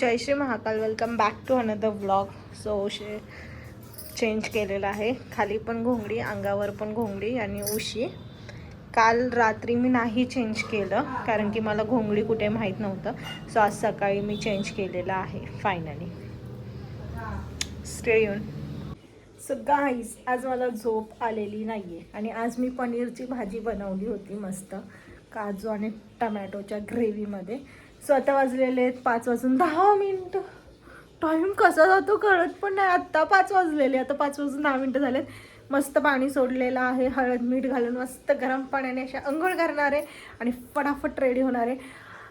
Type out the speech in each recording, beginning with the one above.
Jai Shri Mahakal. Welcome back to another vlog. So change केलेला आहे. खाली पण घोंगडी, अंगावर पण घोंगडी आणि उशी. काल रात्री मी नाही चेंज केलं कारण की मला घोंगडी कुठे माहीत नव्हतं. सो आज सकाळी मी चेंज केलेलं आहे finally. Stay tune. So guys, आज मला झोप आलेली नाही आहे आणि आज मी पनीरची भाजी बनवली होती मस्त काजू आणि टमॅटोच्या ग्रेव्हीमध्ये. सो आता वाजलेले आहेत 5:10. टाईम कसा जातो कळत पण नाही. आत्ता 5 वाजलेले, आता 5:10 झालेत. मस्त पाणी सोडलेलं आहे, हळद मीठ घालून मस्त गरम पाण्याने अशा अंघोळ करणार आहे आणि फटाफट रेडी होणार आहे.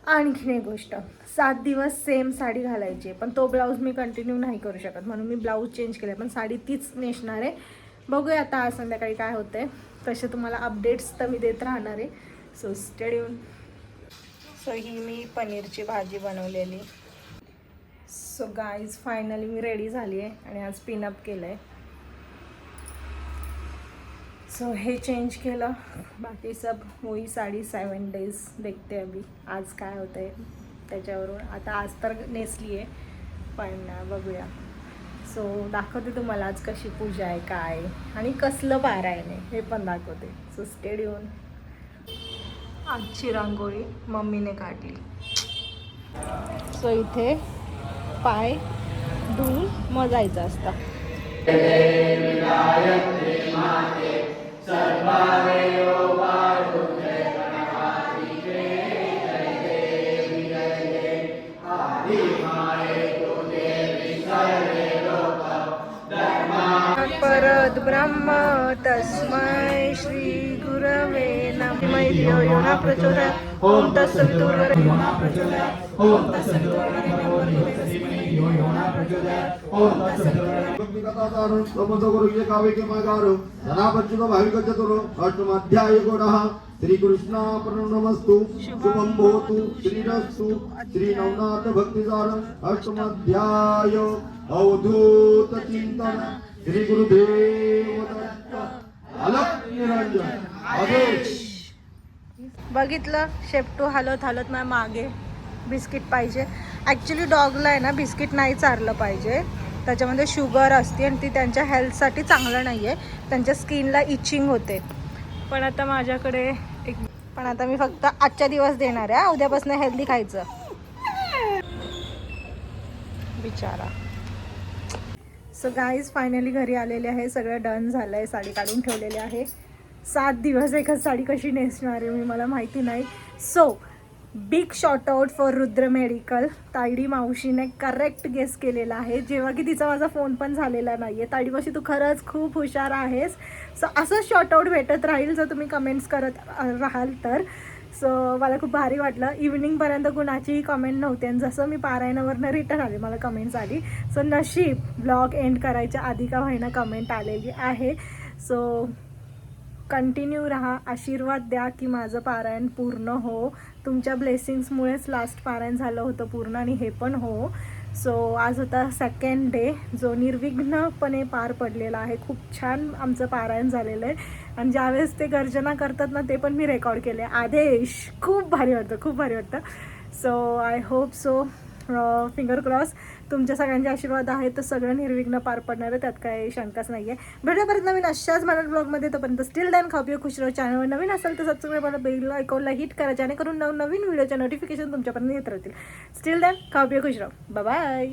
आणखीन एक गोष्ट, 7 दिवस सेम साडी घालायची आहे पण तो ब्लाऊज मी कंटिन्यू नाही करू शकत म्हणून मी ब्लाऊज चेंज केला पण साडी तीच नेसणार आहे. बघूया आता आज संध्याकाळी काय होतं आहे. तसे तुम्हाला अपडेट्स तर मी देत राहणार आहे. So stay tune. सो ही मी पनीरची भाजी बनवलेली. सो गाईज, फायनली मी रेडी झाली आहे आणि आज पिनअप केलं आहे. सो हे चेंज केलं, बाकी सब वही साडी 7 days देखते अभी आज काय होतं आहे त्याच्यावरून. आता आज तर नेसली आहे पण बघूया. सो दाखवते तुम्हाला आज कशी पूजा आहे, काय आणि कसलं पारायण आहे हे पण दाखवते. So stay tune. आजची रांगोळी मम्मीने काढली. सो इथे पाय धुवून मग जायचं असतं. परत ब्रह्म तस्मै श्री गुरवे नमः. धियो यो न प्रचोदयात्. ओम तत्सवितुर्वरेण्यं ओम श्रीकृष्णार्पणमस्तु. शुभं भवतु. श्रीरस्तु. श्री नवनाथ भक्तिसार अष्टमाध्याय अवधूत चिंतन. श्री गुरुदेव दत्त. अलख निरंजन आदेश. बघितलं, शेपटू हलत हलत माझ्या मागे. बिस्किट पाहिजे. ॲक्च्युली डॉगला आहे ना बिस्किट नाही चारलं पाहिजे, त्याच्यामध्ये शुगर असते आणि ती त्यांच्या हेल्थसाठी चांगलं नाही आहे. त्यांच्या स्किनला इचिंग होते. पण आता माझ्याकडे पण आता मी फक्त आजच्या दिवस देणार आहे. उद्यापासून हेल्दी खायचं. बिचारा. सो गाईज, फायनली घरी आलेले आहे. सगळं डन झालं आहे. साडी काढून ठेवलेली आहे. 7 दिवस एकच साडी कशी नेसणार आहे मी, मला माहिती नाही. So big shout out for Rudra medical. Taydi मावशीने करेक्ट गेस केलेला आहे, जेव्हा की तिचा माझा फोन पण झालेला नाही आहे. तायडी मावशी, तू खरंच खूप हुशार आहेस. सो असंच शॉर्ट आउट भेटत राहील जर तुम्ही कमेंट्स करत राहाल तर. सो मला खूप भारी वाटलं. इव्हनिंगपर्यंत कुणाचीही कमेंट नव्हती आणि जसं मी पारायणावरनं रिटर्न आले मला कमेंट्स आली. सो नशीब ब्लॉग एंड करायच्या आधी का व्हायना कमेंट आलेली आहे. सो कंटिन्यू रहा, आशीर्वाद द्या की माझं पारायण पूर्ण हो. तुमच्या ब्लेसिंग्समुळेच लास्ट पारायण झालं होतं पूर्ण आणि हे पण हो. सो आज होता 2nd डे जो निर्विघ्नपणे पार पडलेला आहे. खूप छान आमचं पारायण झालेलं आहे आणि ज्यावेळेस ते गर्जना करतात ना ते पण मी रेकॉर्ड केले. आदेश. खूप भारी वाटतं, खूप भारी वाटतं. So I hope so, finger cross. तुमच्या सगळ्यांचे आशीर्वाद आहेत तर सगळं निर्विघ्न पार पडणार आहे, त्यात काही शंकाच नाही आहे. भेटूया परत नवीन अशाच मराठी ब्लॉगमध्ये. तोपर्यंत स्टिल दॅन खाऊ खुश राहू. चॅनलवर नवीन असेल तर सबस्क्राईब करा, बेल आयकॉनला हिट करा जेणेकरून नवीन व्हिडिओच्या नोटिफिकेशन तुमच्यापर्यंत येत राहतील. स्टिल दॅन खाऊ खुश राहू. बाय.